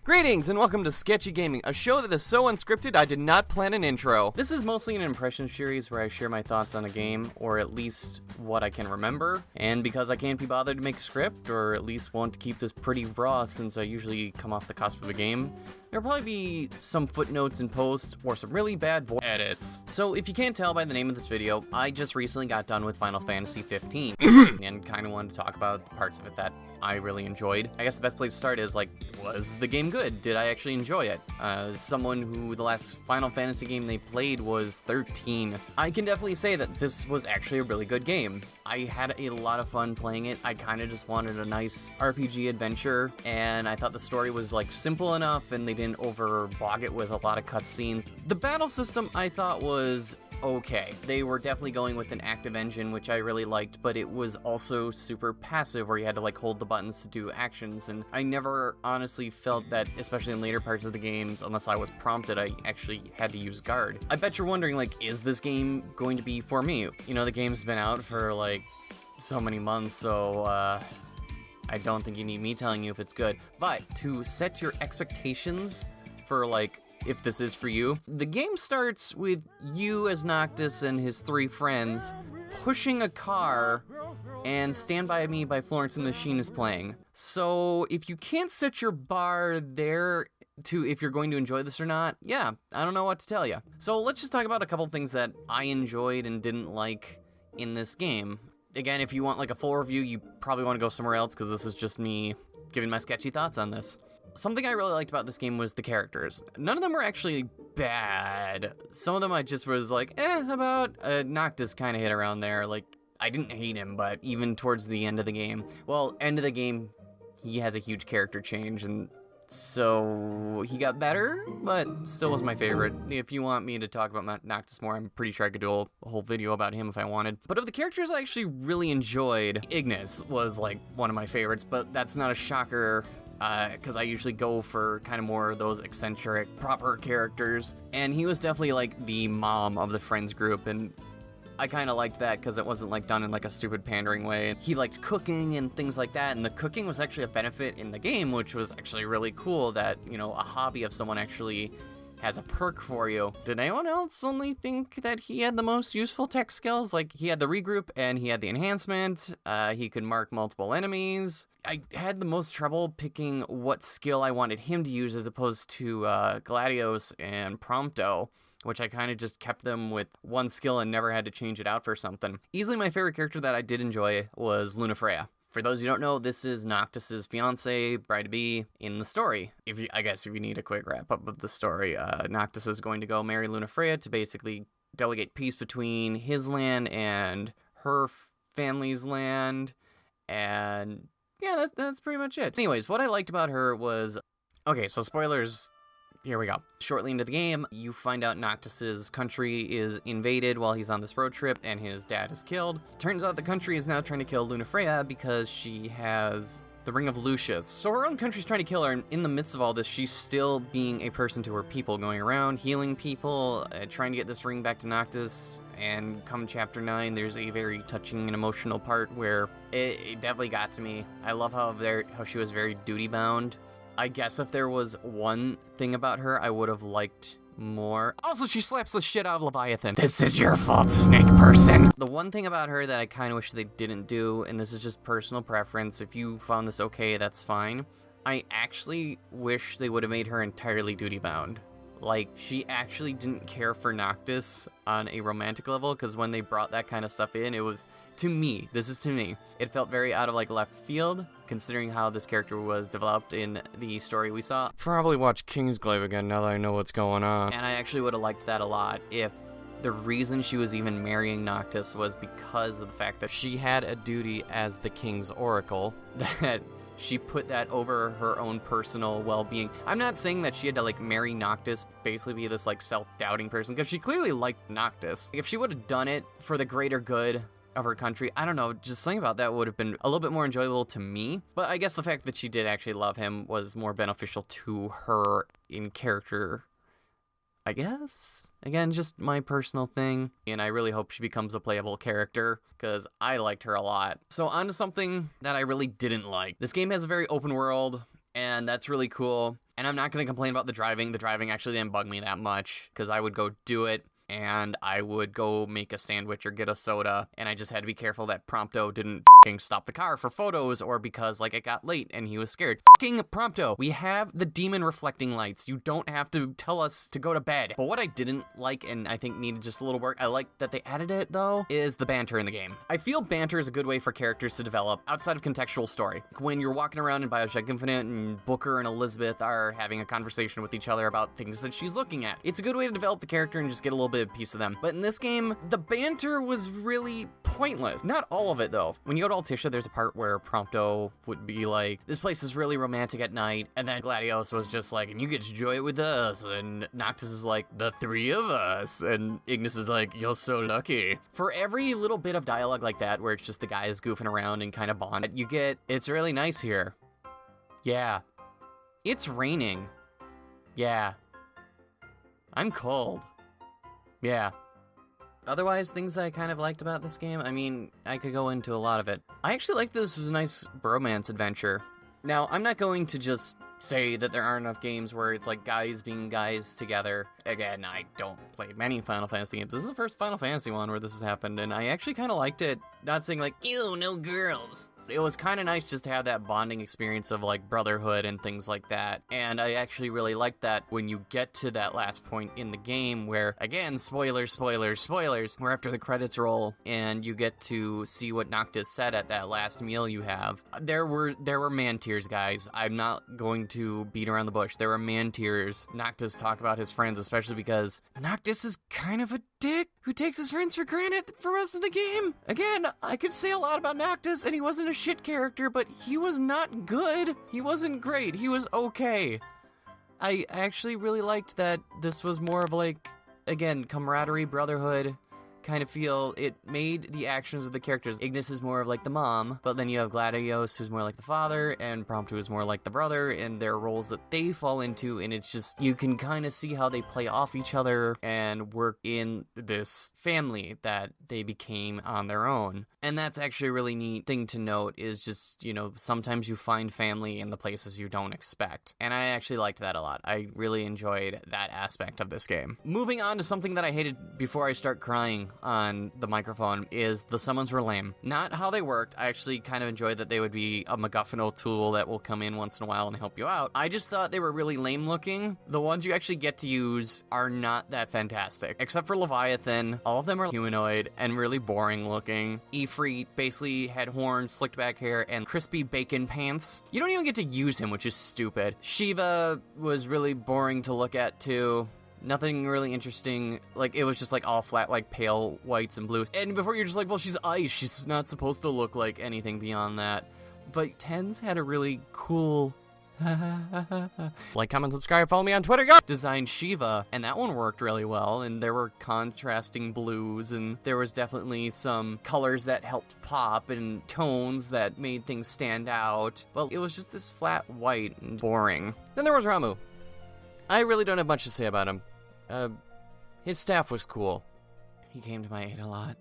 Greetings and welcome to Sketchy Gaming, a show that is so unscripted I did not plan an intro. This is mostly an impression series where I share my thoughts on a game, or at least what I can remember. And because I can't be bothered to make a script, or at least want to keep this pretty raw since I usually come off the cusp of a game, there'll probably be some footnotes in post, or some really bad voice edits. So if you can't tell by the name of this video, I just recently got done with Final Fantasy 15, and kind of wanted to talk about the parts of it that I really enjoyed. I guess the best place to start is, like, was the game good? Did I actually enjoy it? As someone who the last Final Fantasy game they played was 13, I can definitely say that this was actually a really good game. I had a lot of fun playing it. I kind of just wanted a nice RPG adventure, and I thought the story was, like, simple enough, and they didn't overbog it with a lot of cutscenes. The battle system I thought was okay. They were definitely going with an active engine, which I really liked, but it was also super passive, where you had to, like, hold the buttons to do actions, and I never honestly felt that, especially in later parts of the games, unless I was prompted, I actually had to use guard. I bet you're wondering, like, is this game going to be for me? You know, the game's been out for, like, so many months, so, I don't think you need me telling you if it's good, but to set your expectations for, like, if this is for you, the game starts with you as Noctis and his 3 friends pushing a car, and Stand By Me by Florence and the Machine is playing. So if you can't set your bar there to if you're going to enjoy this or not, yeah, I don't know what to tell you. So let's just talk about a couple things that I enjoyed and didn't like in this game. Again, if you want like a full review, you probably want to go somewhere else, because this is just me giving my sketchy thoughts on this. Something I really liked about this game was the characters. None of them were actually bad. Some of them I just was like, about. Noctis kind of hit around there. Like, I didn't hate him, but even towards the end of the game, well, end of the game, he has a huge character change, and so he got better, but still was my favorite. If you want me to talk about Noctis more, I'm pretty sure I could do a whole video about him if I wanted. But of the characters I actually really enjoyed, Ignis was like one of my favorites, but that's not a shocker, because I usually go for kind of more of those eccentric, proper characters, and he was definitely like the mom of the friends group, and I kind of liked that because it wasn't like done in like a stupid pandering way. He liked cooking and things like that, and the cooking was actually a benefit in the game, which was actually really cool that, you know, a hobby of someone actually has a perk for you. Did anyone else only think that he had the most useful tech skills? Like, he had the regroup and he had the enhancement, he could mark multiple enemies. I had the most trouble picking what skill I wanted him to use as opposed to Gladios and Prompto, which I kind of just kept them with one skill and never had to change it out for something. Easily my favorite character that I did enjoy was Lunafreya. For those who don't know, this is Noctis's fiance, bride-to-be, in the story. I guess if you need a quick wrap-up of the story, Noctis is going to go marry Lunafreya to basically delegate peace between his land and her family's land, and yeah, that's pretty much it. Anyways, what I liked about her was... Okay, so spoilers... Here we go. Shortly into the game, you find out Noctis's country is invaded while he's on this road trip, and his dad is killed. Turns out the country is now trying to kill Lunafreya because she has the Ring of Lucius. So her own country's trying to kill her, and in the midst of all this, she's still being a person to her people, going around, healing people, trying to get this ring back to Noctis. And come Chapter 9, there's a very touching and emotional part where it definitely got to me. I love how she was very duty-bound. I guess if there was one thing about her I would have liked more. Also, she slaps the shit out of Leviathan. This is your fault, snake person. The one thing about her that I kind of wish they didn't do, and this is just personal preference, if you found this okay, that's fine. I actually wish they would have made her entirely duty-bound. Like, she actually didn't care for Noctis on a romantic level, because when they brought that kind of stuff in, it was, to me, this is to me, it felt very out of, like, left field, considering how this character was developed in the story we saw. Probably watch Kingsglaive again now that I know what's going on. And I actually would have liked that a lot if the reason she was even marrying Noctis was because of the fact that she had a duty as the king's oracle, that she put that over her own personal well-being. I'm not saying that she had to, like, marry Noctis, basically be this, like, self-doubting person, because she clearly liked Noctis. If she would have done it for the greater good of her country, I don't know, just something about that would have been a little bit more enjoyable to me. But I guess the fact that she did actually love him was more beneficial to her in character, I guess? Again, just my personal thing, and I really hope she becomes a playable character, because I liked her a lot. So on to something that I really didn't like. This game has a very open world, and that's really cool. And I'm not going to complain about the driving. The driving actually didn't bug me that much, because I would go do it, and I would go make a sandwich or get a soda, and I just had to be careful that Prompto didn't f***ing stop the car for photos, or because, like, it got late and he was scared. F***ing Prompto, we have the demon reflecting lights. You don't have to tell us to go to bed. But what I didn't like, and I think needed just a little work, I like that they added it, though, is the banter in the game. I feel banter is a good way for characters to develop outside of contextual story. Like when you're walking around in BioShock Infinite and Booker and Elizabeth are having a conversation with each other about things that she's looking at. It's a good way to develop the character and just get a little bit of piece of them. But in this game, the banter was really pointless. Not all of it, though. When you go to Altissia, there's a part where Prompto would be like, this place is really romantic at night, and then Gladios was just like, and you get to enjoy it with us, and Noctis is like, the three of us, and Ignis is like, you're so lucky. For every little bit of dialogue like that, where it's just the guys goofing around and kind of bond, you get, it's really nice here. Yeah. It's raining. Yeah. I'm cold. Yeah. Otherwise, things I kind of liked about this game, I mean, I could go into a lot of it. I actually like this was a nice bromance adventure. Now, I'm not going to just say that there aren't enough games where it's like guys being guys together. Again, I don't play many Final Fantasy games. This is the first Final Fantasy one where this has happened, and I actually kind of liked it. Not saying like, ew, no girls. It was kind of nice just to have that bonding experience of like brotherhood and things like that. And I actually really liked that when you get to that last point in the game where, again, spoilers, spoilers, spoilers, where after the credits roll and you get to see what Noctis said at that last meal you have. There were man tears, guys. I'm not going to beat around the bush. There were man tears. Noctis talked about his friends, especially because Noctis is kind of a dick who takes his friends for granted for most of the game. Again, I could say a lot about Noctis, and he wasn't a shit character, but he was not good. He wasn't great. He was okay. I actually really liked that this was more of like, again, camaraderie, brotherhood kind of feel. It made the actions of the characters. Ignis is more of like the mom, but then you have Gladios who's more like the father, and Prompto is more like the brother, and their roles that they fall into, and it's just, you can kind of see how they play off each other and work in this family that they became on their own. And that's actually a really neat thing to note is just, you know, sometimes you find family in the places you don't expect. And I actually liked that a lot. I really enjoyed that aspect of this game. Moving on to something that I hated before I start crying on the microphone is the summons were lame. Not how they worked. I actually kind of enjoyed that they would be a MacGuffin tool that will come in once in a while and help you out. I just thought they were really lame looking. The ones you actually get to use are not that fantastic. Except for Leviathan, all of them are humanoid and really boring looking. Ifrit basically had horns, slicked back hair, and crispy bacon pants. You don't even get to use him, which is stupid. Shiva was really boring to look at too. Nothing really interesting. Like, it was just like all flat, like pale whites and blues. And before you're just like, well, she's ice. She's not supposed to look like anything beyond that. But Tens had a really cool like, comment, subscribe, follow me on Twitter, go! Designed Shiva, and that one worked really well, and there were contrasting blues, and there was definitely some colors that helped pop, and tones that made things stand out. Well, it was just this flat white and boring. Then there was Ramuh. I really don't have much to say about him. His staff was cool. He came to my aid a lot.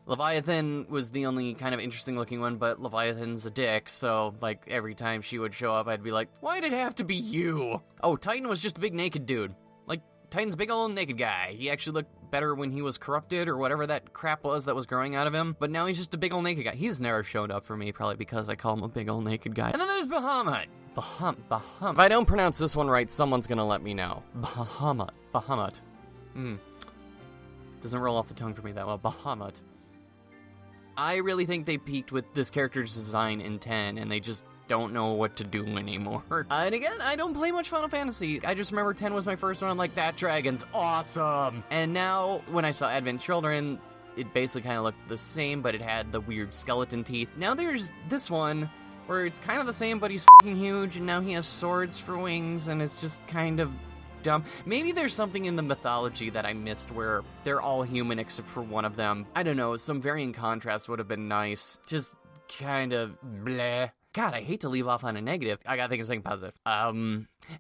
Leviathan was the only kind of interesting looking one, but Leviathan's a dick, so, like, every time she would show up, I'd be like, why'd it have to be you? Oh, Titan was just a big naked dude. Like, Titan's a big old naked guy. He actually looked better when he was corrupted, or whatever that crap was that was growing out of him, but now he's just a big old naked guy. He's never showed up for me, probably because I call him a big old naked guy. And then there's Bahamut. Bahamut. If I don't pronounce this one right, someone's gonna let me know. Bahamut. Doesn't roll off the tongue for me that well. Bahamut. I really think they peaked with this character's design in 10, and they just don't know what to do anymore. And again, I don't play much Final Fantasy. I just remember 10 was my first one. I'm like, that dragon's awesome! And now, when I saw Advent Children, it basically kind of looked the same, but it had the weird skeleton teeth. Now there's this one, where it's kind of the same, but he's f***ing huge, and now he has swords for wings, and it's just kind of dumb. Maybe there's something in the mythology that I missed where they're all human except for one of them. I don't know, some varying contrast would have been nice. Just kind of bleh. God, I hate to leave off on a negative. I gotta think of something positive.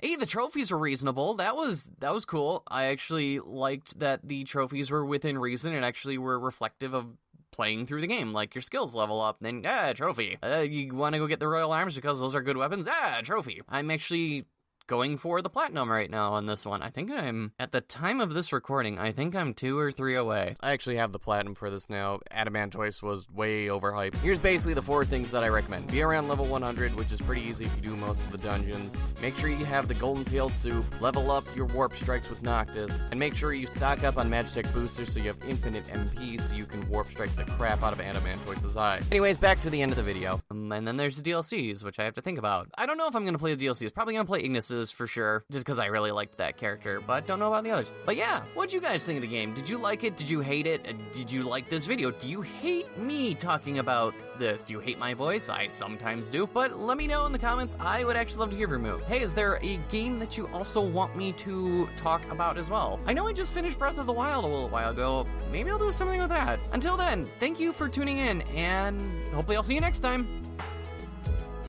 Hey, the trophies were reasonable. That was cool. I actually liked that the trophies were within reason and actually were reflective of playing through the game. Like, your skills level up, and then, trophy. You want to go get the Royal Arms because those are good weapons? Trophy. I'm actually going for the platinum right now on this one. I think I'm, at the time of this recording, I think I'm 2 or 3 away. I actually have the platinum for this now. Adamantoise was way overhyped. Here's basically the 4 things that I recommend. Be around level 100, which is pretty easy if you do most of the dungeons. Make sure you have the Golden Tail Soup. Level up your Warp Strikes with Noctis. And make sure you stock up on Magitech boosters so you have infinite MP so you can Warp Strike the crap out of Adamantoise's eye. Anyways, back to the end of the video. And then there's the DLCs, which I have to think about. I don't know if I'm gonna play the DLCs. Probably gonna play Ignis's for sure, just because I really liked that character, but don't know about the others. But yeah, what'd you guys think of the game? Did you like it? Did you hate it? Did you like this video? Do you hate me talking about this? Do you hate my voice? I sometimes do, but let me know in the comments. I would actually love to hear from you. Hey, is there a game that you also want me to talk about as well? I know I just finished Breath of the Wild a little while ago. Maybe I'll do something with that. Until then, thank you for tuning in, and hopefully I'll see you next time.